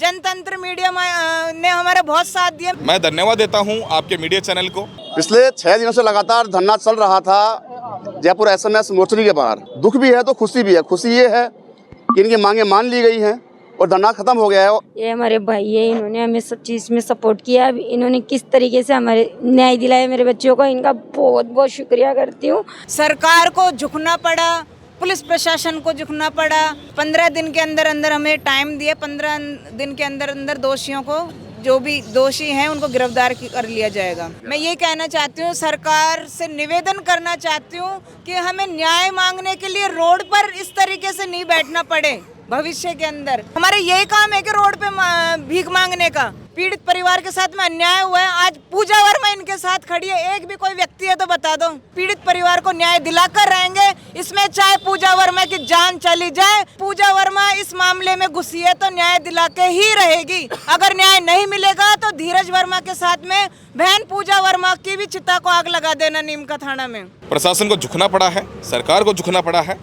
जनतंत्र मीडिया ने हमारा बहुत साथ दिया। मैं धन्यवाद देता हूं आपके मीडिया चैनल को। पिछले 6 दिनों से लगातार धरना चल रहा था जयपुर एसएमएस मोर्चरी के बाहर। दुख भी है तो खुशी भी है। खुशी ये है कि इनकी मांगे मान ली गई हैं और धरना खत्म हो गया है। ये हमारे भाई है, इन्होंने हमें सब चीज़ में सपोर्ट किया। इन्होंने किस तरीके से हमारे न्याय दिलाया मेरे बच्चों को, इनका बहुत बहुत शुक्रिया करती हूँ। सरकार को झुकना पड़ा, पुलिस प्रशासन को झुकना पड़ा। 15 दिन के अंदर अंदर हमें टाइम दिया। 15 दिन के अंदर अंदर दोषियों को, जो भी दोषी हैं उनको गिरफ्तार कर लिया जाएगा। मैं ये कहना चाहती हूँ, सरकार से निवेदन करना चाहती हूँ कि हमें न्याय मांगने के लिए रोड पर इस तरीके से नहीं बैठना पड़े। भविष्य के अंदर हमारे यही काम है कि रोड पे भीख मांगने का। पीड़ित परिवार के साथ में अन्याय हुआ है। आज पूजा वर्मा इनके साथ खड़ी है। एक भी कोई व्यक्ति है तो बता दो। पीड़ित परिवार को न्याय दिलाकर रहेंगे, इसमें चाहे पूजा वर्मा की जान चली जाए। पूजा वर्मा इस मामले में घुसी है तो न्याय दिला के ही रहेगी। अगर न्याय नहीं मिलेगा तो धीरज वर्मा के साथ में बहन पूजा वर्मा की भी चिता को आग लगा देना नीम का थाना में। प्रशासन को झुकना पड़ा है, सरकार को झुकना पड़ा है,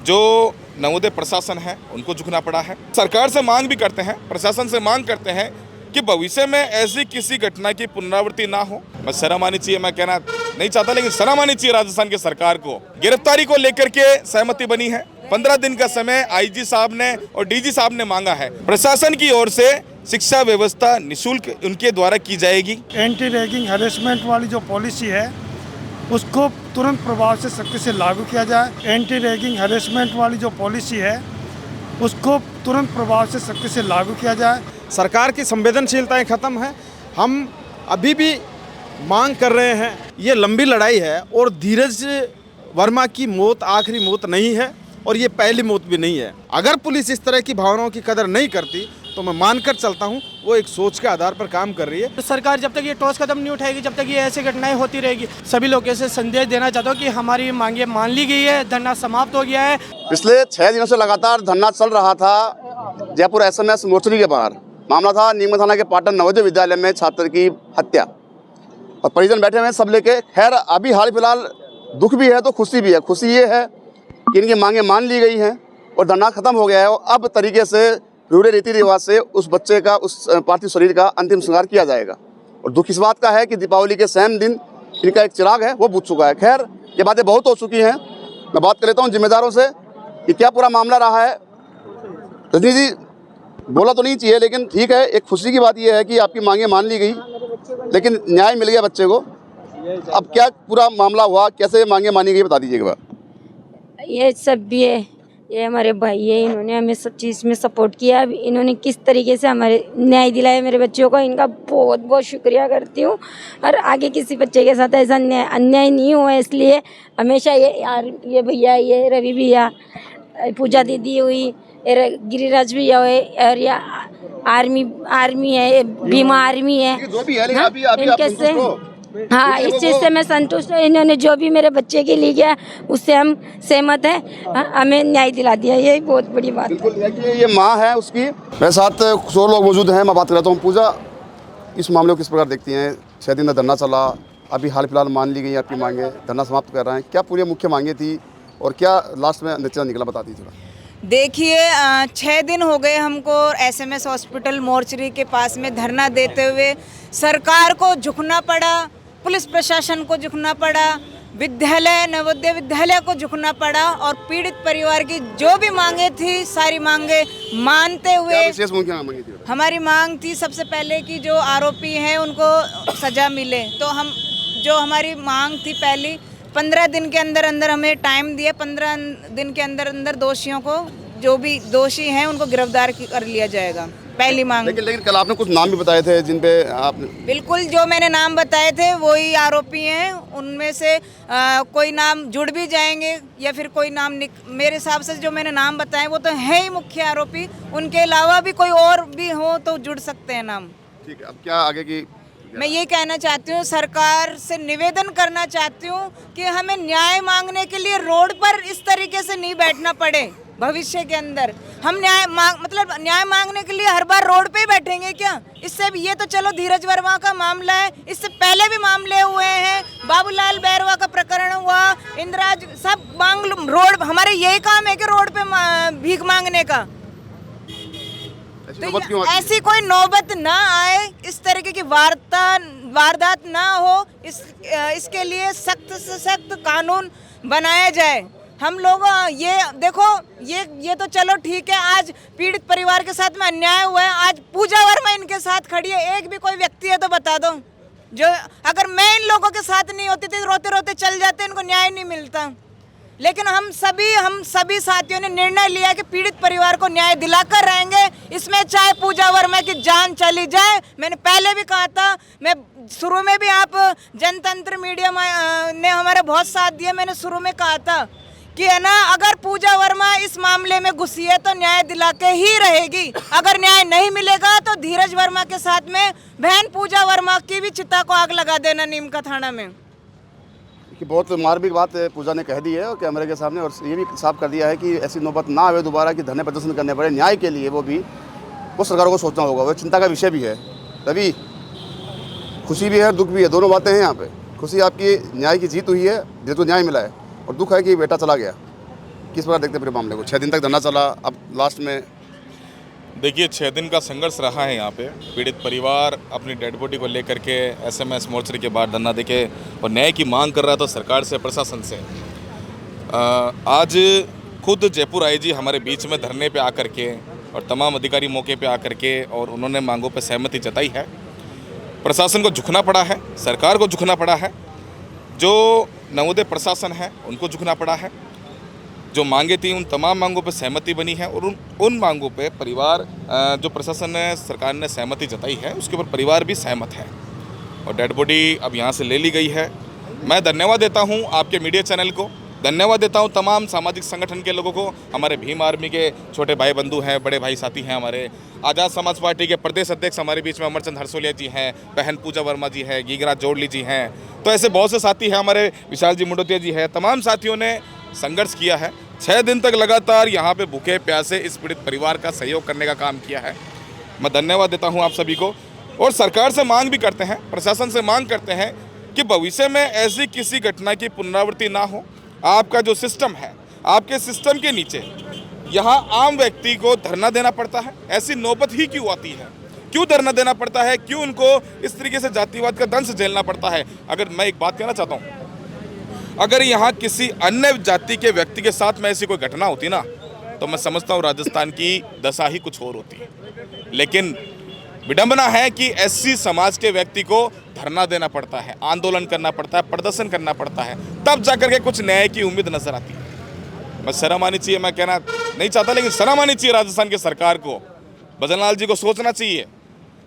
जो नवोदय प्रशासन है उनको झुकना पड़ा है। सरकार से मांग भी करते हैं, प्रशासन से मांग करते हैं कि भविष्य में ऐसी किसी घटना की पुनरावृत्ति ना हो। बस शर्म आनी चाहिए, मैं कहना नहीं चाहता, लेकिन शर्म आनी चाहिए राजस्थान की सरकार को। गिरफ्तारी को लेकर के सहमति बनी है। 15 दिन का समय आईजी साहब ने और डीजी साहब ने मांगा है। प्रशासन की ओर से शिक्षा व्यवस्था निःशुल्क उनके द्वारा की जाएगी। एंटी रैगिंग हैरेसमेंट वाली जो पॉलिसी है उसको तुरंत प्रभाव से सख्ती से लागू किया जाए। एंटी रैगिंग हैरेसमेंट वाली जो पॉलिसी है उसको तुरंत प्रभाव से सख्ती से लागू किया जाए। सरकार की संवेदनशीलताएं खत्म है। हम अभी भी मांग कर रहे हैं। ये लंबी लड़ाई है और धीरज वर्मा की मौत आखिरी मौत नहीं है और ये पहली मौत भी नहीं है। अगर पुलिस इस तरह की भावनाओं की कदर नहीं करती तो मैं मानकर चलता हूँ वो एक सोच के आधार पर काम कर रही है। तो सरकार जब तक ये ठोस कदम नहीं उठाएगी, जब तक ये ऐसी घटनाएं होती रहेगी। सभी लोगों से संदेश देना चाहता हूँ कि हमारी मांगे मान ली गई है, धरना समाप्त हो गया है। पिछले 6 दिनों से लगातार धरना चल रहा था जयपुर एसएमएस मोर्चरी के बाहर। मामला था नीम थाना के पाटन नवोदय विद्यालय में छात्र की हत्या और परिजन बैठे हुए हैं सब लेके। खैर अभी हाल फिलहाल दुख भी है तो खुशी भी है। खुशी ये है कि इनकी मांगे मान ली गई हैं और धरना खत्म हो गया है और अब तरीके से रूढ़े रीति रिवाज से उस बच्चे का, उस पार्थिव शरीर का अंतिम संस्कार किया जाएगा। और दुख इस बात का है कि दीपावली के सेम दिन इनका एक चिराग है वो बुझ चुका है। खैर ये बातें बहुत हो चुकी हैं। मैं बात कर लेता हूँ जिम्मेदारों से कि क्या पूरा मामला रहा है। रजनी जी, बोला तो नहीं चाहिए लेकिन ठीक है, एक खुशी की बात यह है कि आपकी मांगे मान ली गई लेकिन न्याय मिल गया बच्चे को। अब क्या पूरा मामला हुआ, कैसे मांगे मानी गई, बता दीजिएगा। ये सब भी है, ये हमारे भाई है, इन्होंने हमें सब चीज़ में सपोर्ट किया। इन्होंने किस तरीके से हमारे न्याय दिलाया मेरे बच्चों को, इनका बहुत बहुत शुक्रिया करती हूँ। और आगे किसी बच्चे के साथ ऐसा अन्याय नहीं हुआ, इसलिए हमेशा ये भैया, ये रवि भैया, पूजा दीदी हुई, गिरिराज भैया हुए और या आर्मी है, भीमा आर्मी है, इनके से हाँ इस चीज़ से मैं संतुष्ट हूँ। इन्होंने जो भी मेरे बच्चे के लिए किया उससे हम सहमत हैं। हमें न्याय दिला दिया, यही बहुत बड़ी बात है। ये माँ है उसकी। मेरे साथ 100 लोग मौजूद हैं, मैं बात कर रहा हूँ। पूजा, इस मामले को किस प्रकार देखती हैं? 6 दिन का धरना चला, अभी हाल फिलहाल मान ली गई आपकी मांगे, धरना समाप्त कर रहे हैं। क्या पूरी मुख्य मांगे थी और क्या लास्ट में नतीजा निकला, बता दीजिए थोड़ा। देखिए 6 दिन हो गए हमको एसएमएस हॉस्पिटल मोर्चरी के पास में धरना देते हुए। सरकार को झुकना पड़ा, पुलिस प्रशासन को झुकना पड़ा, विद्यालय नवोदय विद्यालय को झुकना पड़ा और पीड़ित परिवार की जो भी मांगे थी सारी मांगे मानते हुए हमारी मांग थी सबसे पहले कि जो आरोपी हैं उनको सजा मिले। तो हम जो हमारी मांग थी पहली, 15 दिन के अंदर अंदर हमें टाइम दिया। 15 दिन के अंदर अंदर दोषियों को, जो भी दोषी हैं उनको गिरफ्तार कर लिया जाएगा, पहली मांग। लेकिन कल आपने कुछ नाम भी बताए थे जिन पे आपने। बिल्कुल, जो मैंने नाम बताए थे वही आरोपी हैं। उनमें से कोई नाम जुड़ भी जाएंगे या फिर कोई नाम मेरे हिसाब से जो मैंने नाम बताए वो तो है ही मुख्य आरोपी। उनके अलावा भी कोई और भी हो तो जुड़ सकते हैं नाम। ठीक है, अब क्या आगे की? मैं ये कहना चाहती हूँ, सरकार से निवेदन करना चाहती हूँ कि हमें न्याय मांगने के लिए रोड पर इस तरीके से नहीं बैठना पड़े। भविष्य के अंदर हम न्याय मांगने के लिए हर बार रोड पे ही बैठेंगे क्या? इससे भी, ये तो चलो धीरज वर्मा का मामला है, इससे पहले भी मामले हुए हैं। बाबूलाल बैरवा का प्रकरण हुआ, इंदिराज, सब रोड। हमारे यही काम है कि रोड पे भीख मांगने का। ऐसी नौबत क्यों आती है? ऐसी कोई नौबत ना आए, इस तरीके की वारदात ना हो, इसके लिए सख्त से सख्त कानून बनाया जाए। हम लोग ये देखो, ये तो चलो ठीक है, आज पीड़ित परिवार के साथ में अन्याय हुआ है, आज पूजा वर्मा इनके साथ खड़ी है, एक भी कोई व्यक्ति है तो बता दो जो, अगर मैं इन लोगों के साथ नहीं होती थी, रोते रोते चल जाते, इनको न्याय नहीं मिलता। लेकिन हम सभी साथियों ने निर्णय लिया कि पीड़ित परिवार को न्याय दिलाकर रहेंगे, इसमें चाहे पूजा वर्मा की जान चली जाए। मैंने पहले भी कहा था, मैं शुरू में भी, आप जनतंत्र मीडिया ने हमारा बहुत साथ दिया, मैंने शुरू में कहा था कि है ना, अगर पूजा वर्मा इस मामले में घुसी है तो न्याय दिला के ही रहेगी। अगर न्याय नहीं मिलेगा तो धीरज वर्मा के साथ में बहन पूजा वर्मा की भी चिता को आग लगा देना नीम का थाना में। कि बहुत मार्मिक बात पूजा ने कह दी है और कैमरे के सामने, और ये भी साफ कर दिया है कि ऐसी नौबत ना आवे दोबारा कि धरने प्रदर्शन करने पड़े न्याय के लिए। वो सरकारों को सोचना होगा, वो चिंता का विषय भी है। तभी खुशी भी है और दुख भी है, दोनों बातें हैं यहाँ पे। खुशी आपकी न्याय की जीत हुई है, जिसको तो न्याय मिला है, और दुख है कि बेटा चला गया। किस प्रकार देखते पूरे मामले को? 6 दिन तक धरना चला, अब लास्ट में देखिए 6 दिन का संघर्ष रहा है यहाँ पे। पीड़ित परिवार अपनी डेड बॉडी को लेकर के एसएमएस मोर्चरी के बाहर धरना देके और न्याय की मांग कर रहा था सरकार से, प्रशासन से। आज खुद जयपुर आईजी हमारे बीच में धरने पे आकर के और तमाम अधिकारी मौके पे आकर के और उन्होंने मांगों पे सहमति जताई है। प्रशासन को झुकना पड़ा है, सरकार को झुकना पड़ा है, जो नवोदय प्रशासन है उनको झुकना पड़ा है। जो मांगे थी उन तमाम मांगों पर सहमति बनी है और उन मांगों पे परिवार, जो प्रशासन ने, सरकार ने सहमति जताई है, उसके ऊपर परिवार भी सहमत है और डेड बॉडी अब यहाँ से ले ली गई है। मैं धन्यवाद देता हूँ आपके मीडिया चैनल को, धन्यवाद देता हूँ तमाम सामाजिक संगठन के लोगों को। हमारे भीम आर्मी के छोटे भाई बंधु हैं, बड़े भाई साथी हैं, हमारे आज़ाद समाज पार्टी के प्रदेश अध्यक्ष हमारे बीच में अमरचंद हरसोलिया जी हैं, बहन पूजा वर्मा जी हैं, गीगराज जोड़ली जी हैं, तो ऐसे बहुत से साथी हैं, हमारे विशाल जी मुंडोतिया जी हैं। तमाम साथियों ने संघर्ष किया है, 6 दिन तक लगातार यहाँ पे भूखे प्यासे इस पीड़ित परिवार का सहयोग करने का काम किया है। मैं धन्यवाद देता हूँ आप सभी को और सरकार से मांग भी करते हैं, प्रशासन से मांग करते हैं कि भविष्य में ऐसी किसी घटना की पुनरावृत्ति ना हो। आपका जो सिस्टम है, आपके सिस्टम के नीचे यहाँ आम व्यक्ति को धरना देना पड़ता है, ऐसी नौबत ही क्यों आती है? क्यों धरना देना पड़ता है? क्यों उनको इस तरीके से जातिवाद का दंश झेलना पड़ता है? अगर मैं एक बात कहना चाहता हूँ, अगर यहाँ किसी अन्य जाति के व्यक्ति के साथ में ऐसी कोई घटना होती ना, तो मैं समझता हूँ राजस्थान की दशा ही कुछ और होती है। लेकिन विडंबना है कि एससी समाज के व्यक्ति को धरना देना पड़ता है, आंदोलन करना पड़ता है, प्रदर्शन करना पड़ता है, तब जाकर के कुछ न्याय की उम्मीद नजर आती है। बस शर्म आनी चाहिए, मैं कहना नहीं चाहता, लेकिन शर्म आनी चाहिए राजस्थान की सरकार को, भजनलाल जी को सोचना चाहिए,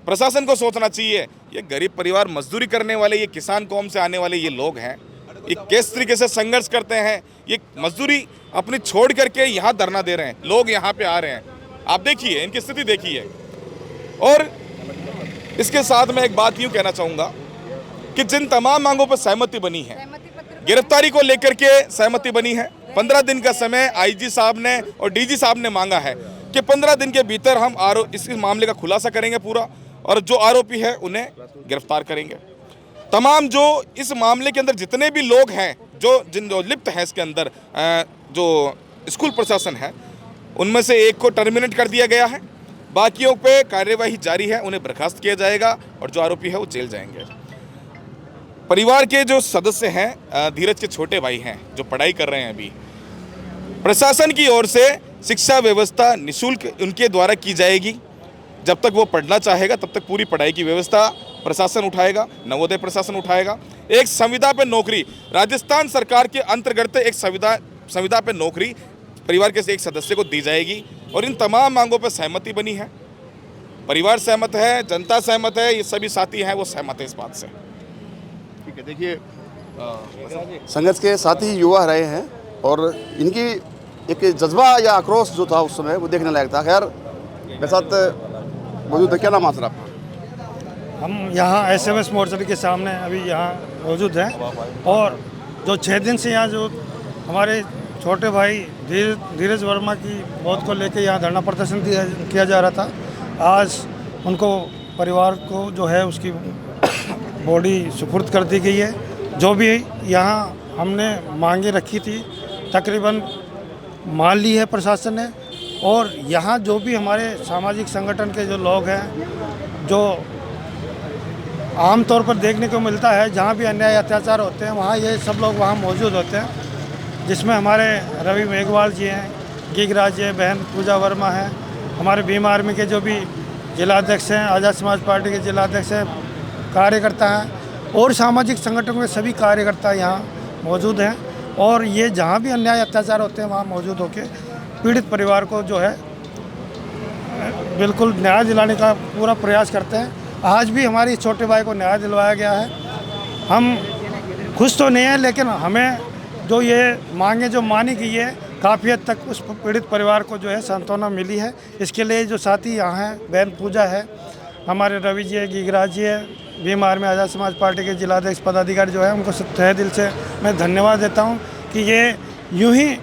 प्रशासन को सोचना चाहिए। ये गरीब परिवार, मजदूरी करने वाले, ये किसान कौम से आने वाले ये लोग हैं, ये किस तरीके से संघर्ष करते हैं, ये मजदूरी अपनी छोड़ करके यहाँ धरना दे रहे हैं, लोग यहाँ पे आ रहे हैं। आप देखिए, इनकी स्थिति देखिए। और इसके साथ मैं एक बात यूँ कहना चाहूँगा कि जिन तमाम मांगों पर सहमति बनी है, गिरफ्तारी को लेकर के सहमति बनी है, 15 दिन का समय आईजी साहब ने और डीजी साहब ने मांगा है कि 15 दिन के भीतर हम इस मामले का खुलासा करेंगे पूरा, और जो आरोपी है उन्हें गिरफ्तार करेंगे। तमाम जो इस मामले के अंदर जितने भी लोग हैं, जो लिप्त हैं इसके अंदर, जो स्कूल प्रशासन है, उनमें से एक को टर्मिनेट कर दिया गया है, बाकियों पे कार्यवाही जारी है, उन्हें बर्खास्त किया जाएगा और जो आरोपी है वो जेल जाएंगे। परिवार के जो सदस्य हैं, धीरज के छोटे भाई हैं जो पढ़ाई कर रहे हैं अभी, प्रशासन की ओर से शिक्षा व्यवस्था निःशुल्क उनके द्वारा की जाएगी। जब तक वो पढ़ना चाहेगा तब तक पूरी पढ़ाई की व्यवस्था प्रशासन उठाएगा, नवोदय प्रशासन उठाएगा। एक संविदा पे नौकरी, राजस्थान सरकार के अंतर्गत एक संविदा पे नौकरी परिवार के एक सदस्य को दी जाएगी और इन तमाम मांगों पर सहमति बनी है। परिवार सहमत है, जनता सहमत है, ये सभी साथी हैं वो सहमत है इस बात से। ठीक है, देखिए संघर्ष के साथी युवा रहे हैं और इनकी एक जज्बा या आक्रोश जो था उस समय वो देखने लायक था। खैर मेरे साथ मौजूद है, क्या नाम है सर आपका? हम यहाँ एसएमएस मोर्चरी के सामने अभी यहाँ मौजूद हैं और जो 6 दिन से यहाँ जो हमारे छोटे भाई धीरज वर्मा की मौत को लेकर यहाँ धरना प्रदर्शन किया जा रहा था, आज उनको परिवार को जो है उसकी बॉडी सुपुर्द कर दी गई है। जो भी यहाँ हमने मांगे रखी थी तकरीबन मान ली है प्रशासन ने और यहाँ जो भी हमारे सामाजिक संगठन के जो लोग हैं, जो आमतौर पर देखने को मिलता है, जहाँ भी अन्याय अत्याचार होते हैं वहाँ ये सब लोग वहाँ मौजूद होते हैं, जिसमें हमारे रवि मेघवाल जी हैं, गिगराज जी हैं, बहन पूजा वर्मा हैं, हमारे भीम आर्मी के जो भी जिलाध्यक्ष हैं, आज़ाद समाज पार्टी के जिलाध्यक्ष हैं, कार्यकर्ता हैं और सामाजिक संगठनों के सभी कार्यकर्ता यहाँ मौजूद हैं। और ये जहाँ भी अन्याय अत्याचार होते हैं वहाँ मौजूद होकर पीड़ित परिवार को जो है बिल्कुल न्याय दिलाने का पूरा प्रयास करते हैं। आज भी हमारे छोटे भाई को न्याय दिलवाया गया है। हम खुश तो नहीं हैं, लेकिन हमें जो ये मांगे जो मानी गई है, काफ़ी हद तक उस पीड़ित परिवार को जो है सांत्वना मिली है। इसके लिए जो साथी यहाँ हैं, बहन पूजा है, हमारे रवि जी है, गिगराज जी है, भीम आर्मी आज़ाद समाज पार्टी के जिलाध्यक्ष पदाधिकारी जो है, उनको तहे दिल से मैं धन्यवाद देता हूँ कि ये यूँ ही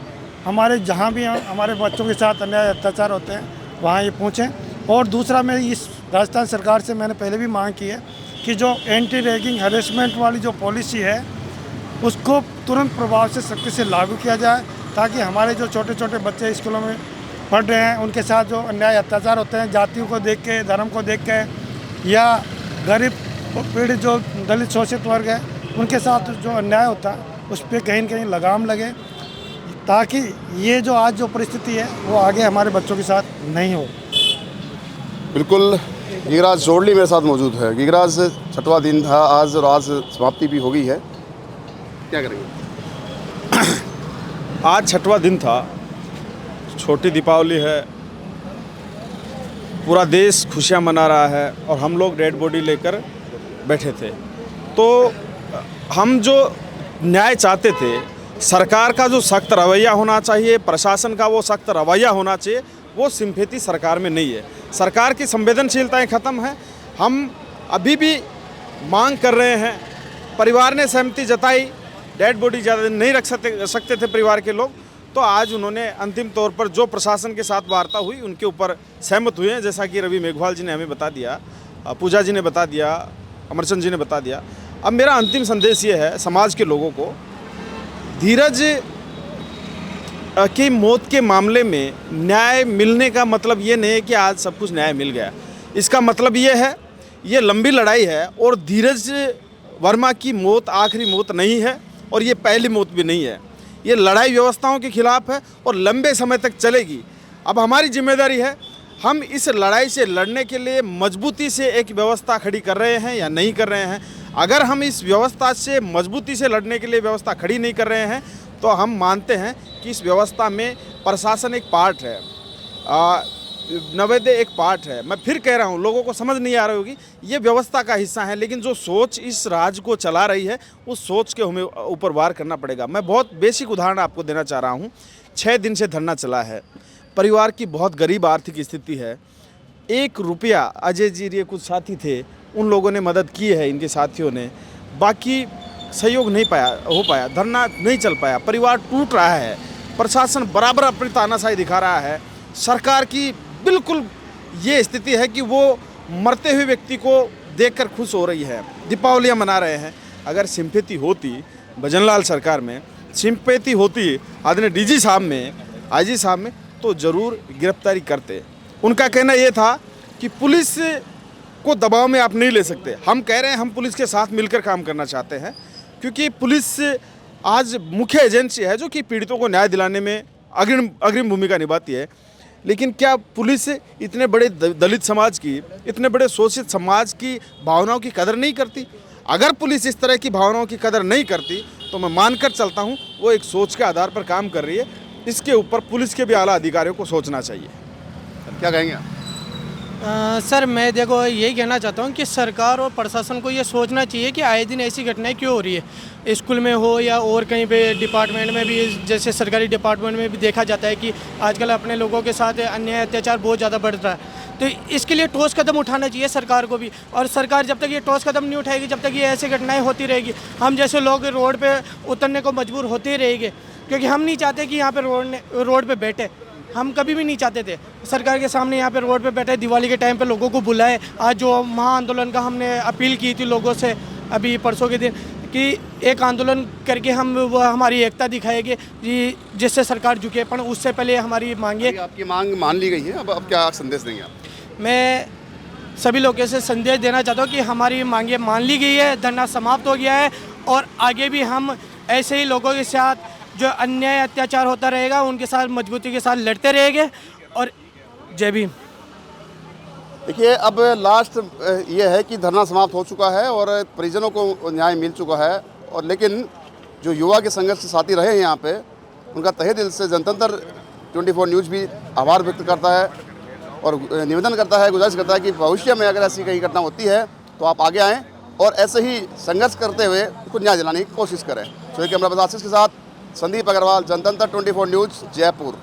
हमारे जहाँ भी हमारे बच्चों के साथ अन्याय अत्याचार होते हैं वहाँ ये पहुँचें। और दूसरा, मैं इस राजस्थान सरकार से मैंने पहले भी मांग की है कि जो एंटी रैगिंग हरेसमेंट वाली जो पॉलिसी है उसको तुरंत प्रभाव से सख्ती से लागू किया जाए, ताकि हमारे जो छोटे छोटे बच्चे स्कूलों में पढ़ रहे हैं उनके साथ जो अन्याय अत्याचार होते हैं, जातियों को देख के, धर्म को देख के, या गरीब पीड़ित जो दलित शोषित वर्ग है उनके साथ जो अन्याय होता है उस पर कहीं न कहीं लगाम लगे, ताकि ये जो आज जो परिस्थिति है वो आगे हमारे बच्चों के साथ नहीं हो। बिल्कुल, गिगराज जोड़ली मेरे साथ मौजूद है। गिगराज, 6वां दिन था आज और आज समाप्ति भी हो गई है, क्या करेंगे? आज 6वां दिन था, छोटी दीपावली है, पूरा देश खुशियां मना रहा है और हम लोग डेड बॉडी लेकर बैठे थे। तो हम जो न्याय चाहते थे, सरकार का जो सख्त रवैया होना चाहिए, प्रशासन का वो सख्त रवैया होना चाहिए, वो सिंपैथी सरकार में नहीं है। सरकार की संवेदनशीलताएं ख़त्म हैं। हम अभी भी मांग कर रहे हैं, परिवार ने सहमति जताई, डेड बॉडी ज़्यादा दिन नहीं रख सकते थे परिवार के लोग, तो आज उन्होंने अंतिम तौर पर जो प्रशासन के साथ वार्ता हुई उनके ऊपर सहमत हुए हैं, जैसा कि रवि मेघवाल जी ने हमें बता दिया, पूजा जी ने बता दिया, अमरचंद जी ने बता दिया। अब मेरा अंतिम संदेश ये है समाज के लोगों को, धीरज की मौत के मामले में न्याय मिलने का मतलब ये नहीं है कि आज सब कुछ न्याय मिल गया। इसका मतलब ये है, ये लंबी लड़ाई है और धीरज वर्मा की मौत आखिरी मौत नहीं है और ये पहली मौत भी नहीं है। ये लड़ाई व्यवस्थाओं के खिलाफ है और लंबे समय तक चलेगी। अब हमारी जिम्मेदारी है, हम इस लड़ाई से लड़ने के लिए मजबूती से एक व्यवस्था खड़ी कर रहे हैं या नहीं कर रहे हैं। अगर हम इस व्यवस्था से मजबूती से लड़ने के लिए व्यवस्था खड़ी नहीं कर रहे हैं तो हम मानते हैं कि इस व्यवस्था में प्रशासन एक पार्ट है, नवोदय एक पार्ट है। मैं फिर कह रहा हूँ, लोगों को समझ नहीं आ रही होगी, ये व्यवस्था का हिस्सा है, लेकिन जो सोच इस राज्य को चला रही है उस सोच के हमें ऊपर वार करना पड़ेगा। मैं बहुत बेसिक उदाहरण आपको देना चाह रहा हूँ। 6 दिन से धरना चला है, परिवार की बहुत गरीब आर्थिक स्थिति है, 1 रुपया, अजय जी ये कुछ साथी थे, उन लोगों ने मदद की है, इनके साथियों ने, बाकी सहयोग नहीं हो पाया, धरना नहीं चल पाया, परिवार टूट रहा है, प्रशासन बराबर अपनी तानाशाही दिखा रहा है। सरकार की बिल्कुल ये स्थिति है कि वो मरते हुए व्यक्ति को देखकर खुश हो रही है, दीपावलियां मना रहे हैं। अगर सिंपैथी होती भजनलाल सरकार में, सिंपैथी होती आदरणीय डीजी साहब में, आईजी साहब में, तो ज़रूर गिरफ्तारी करते। उनका कहना ये था कि पुलिस को दबाव में आप नहीं ले सकते। हम कह रहे हैं हम पुलिस के साथ मिलकर काम करना चाहते हैं, क्योंकि पुलिस आज मुख्य एजेंसी है जो कि पीड़ितों को न्याय दिलाने में अग्रिम भूमिका निभाती है। लेकिन क्या पुलिस इतने बड़े दलित समाज की, इतने बड़े शोषित समाज की भावनाओं की कदर नहीं करती? अगर पुलिस इस तरह की भावनाओं की कदर नहीं करती तो मैं मानकर चलता हूँ वो एक सोच के आधार पर काम कर रही है। इसके ऊपर पुलिस के भी आला अधिकारियों को सोचना चाहिए। क्या कहेंगे आप? सर मैं देखो यही कहना चाहता हूँ कि सरकार और प्रशासन को ये सोचना चाहिए कि आए दिन ऐसी घटनाएं क्यों हो रही है, स्कूल में हो या और कहीं पे डिपार्टमेंट में भी, जैसे सरकारी डिपार्टमेंट में भी देखा जाता है कि आजकल अपने लोगों के साथ अन्याय अत्याचार बहुत ज़्यादा बढ़ रहा है। तो इसके लिए ठोस कदम उठाना चाहिए सरकार को भी, और सरकार जब तक ये ठोस कदम नहीं उठाएगी, जब तक ये ऐसी घटनाएँ होती रहेगी, हम जैसे लोग रोड पर उतरने को मजबूर होते ही रहेंगे, क्योंकि हम नहीं चाहते कि यहाँ पर रोड पर बैठे, हम कभी भी नहीं चाहते थे सरकार के सामने यहाँ पे रोड पे बैठे, दिवाली के टाइम पे लोगों को बुलाए। आज जो महा आंदोलन का हमने अपील की थी लोगों से अभी परसों के दिन कि एक आंदोलन करके हम वो हमारी एकता दिखाएंगे जिससे सरकार झुके, पर उससे पहले हमारी मांगे। आपकी मांग मान ली गई है, अब क्या संदेश देंगे आप? मैं सभी लोगों से संदेश देना चाहता हूँ कि हमारी मांगे मान ली गई है, धरना समाप्त हो गया है और आगे भी हम ऐसे ही लोगों के साथ जो अन्याय अत्याचार होता रहेगा उनके साथ मजबूती के साथ लड़ते रहेंगे। और जय भीम। देखिए, अब लास्ट ये है कि धरना समाप्त हो चुका है और परिजनों को न्याय मिल चुका है, और लेकिन जो युवा के संघर्ष के साथी रहे हैं यहाँ पे, उनका तहे दिल से जनतंत्र 24 न्यूज़ भी आभार व्यक्त करता है और निवेदन करता है, गुजारिश करता है कि भविष्य में अगर ऐसी कहीं घटना होती है तो आप आगे आएँ और ऐसे ही संघर्ष करते हुए उनको न्याय दिलाने की कोशिश करें। तो कैमरा पर्सन आशीष के साथ संदीप अग्रवाल, जनतंत्र 24 न्यूज़, जयपुर।